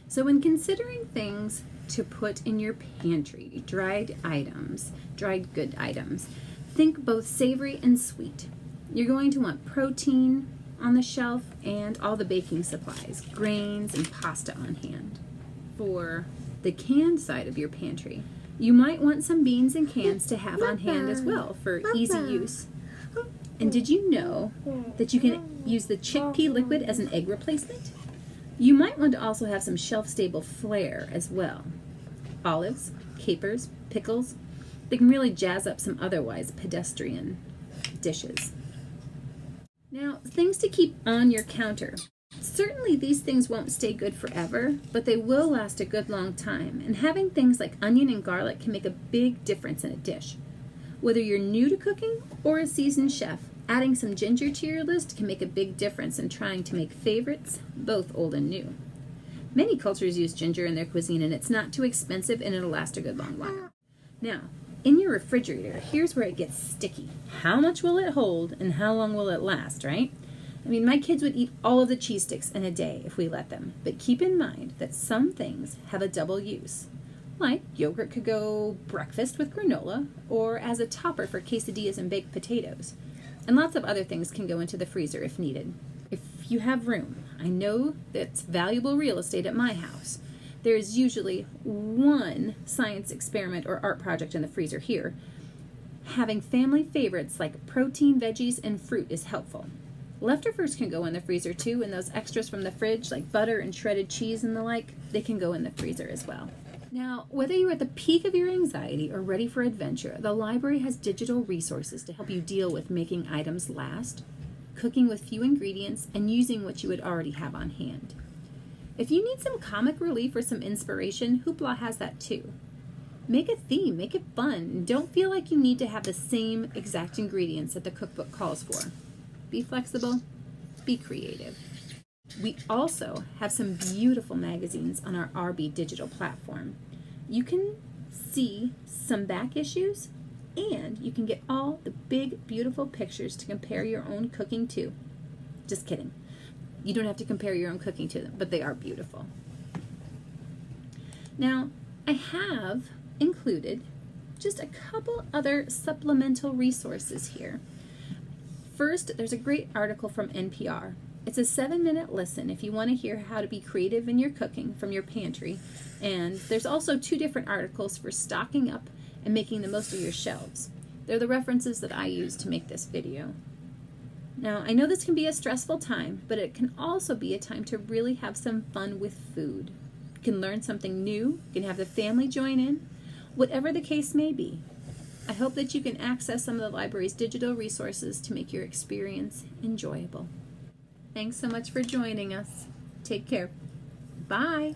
So when considering things to put in your pantry, dried good items, think both savory and sweet. You're going to want protein on the shelf and all the baking supplies, grains and pasta on hand. For the canned side of your pantry, you might want some beans and cans to have on hand as well for easy use. And did you know that you can use the chickpea liquid as an egg replacement? You might want to also have some shelf-stable flair as well. Olives, capers, pickles, they can really jazz up some otherwise pedestrian dishes. Now, things to keep on your counter. Certainly these things won't stay good forever, but they will last a good long time, and having things like onion and garlic can make a big difference in a dish. Whether you're new to cooking or a seasoned chef, adding some ginger to your list can make a big difference in trying to make favorites, both old and new. Many cultures use ginger in their cuisine, and it's not too expensive and it'll last a good long while. Now, in your refrigerator, here's where it gets sticky. How much will it hold and how long will it last, right? I mean, my kids would eat all of the cheese sticks in a day if we let them, but keep in mind that some things have a double use. Like yogurt could go breakfast with granola or as a topper for quesadillas and baked potatoes. And lots of other things can go into the freezer if needed. If you have room, I know that's valuable real estate at my house. There is usually one science experiment or art project in the freezer here. Having family favorites like protein, veggies, and fruit is helpful. Leftovers can go in the freezer too, and those extras from the fridge like butter and shredded cheese and the like, they can go in the freezer as well. Now, whether you're at the peak of your anxiety or ready for adventure, the library has digital resources to help you deal with making items last, cooking with few ingredients, and using what you would already have on hand. If you need some comic relief or some inspiration, Hoopla has that too. Make a theme, make it fun, and don't feel like you need to have the same exact ingredients that the cookbook calls for. Be flexible, be creative. We also have some beautiful magazines on our RB digital platform. You can see some back issues, and you can get all the big, beautiful pictures to compare your own cooking to. Just kidding. You don't have to compare your own cooking to them, but they are beautiful. Now, I have included just a couple other supplemental resources here. First, there's a great article from NPR. It's a 7-minute listen if you want to hear how to be creative in your cooking from your pantry. And there's also 2 different articles for stocking up and making the most of your shelves. They're the references that I use to make this video. Now, I know this can be a stressful time, but it can also be a time to really have some fun with food. You can learn something new, you can have the family join in, whatever the case may be. I hope that you can access some of the library's digital resources to make your experience enjoyable. Thanks so much for joining us. Take care. Bye.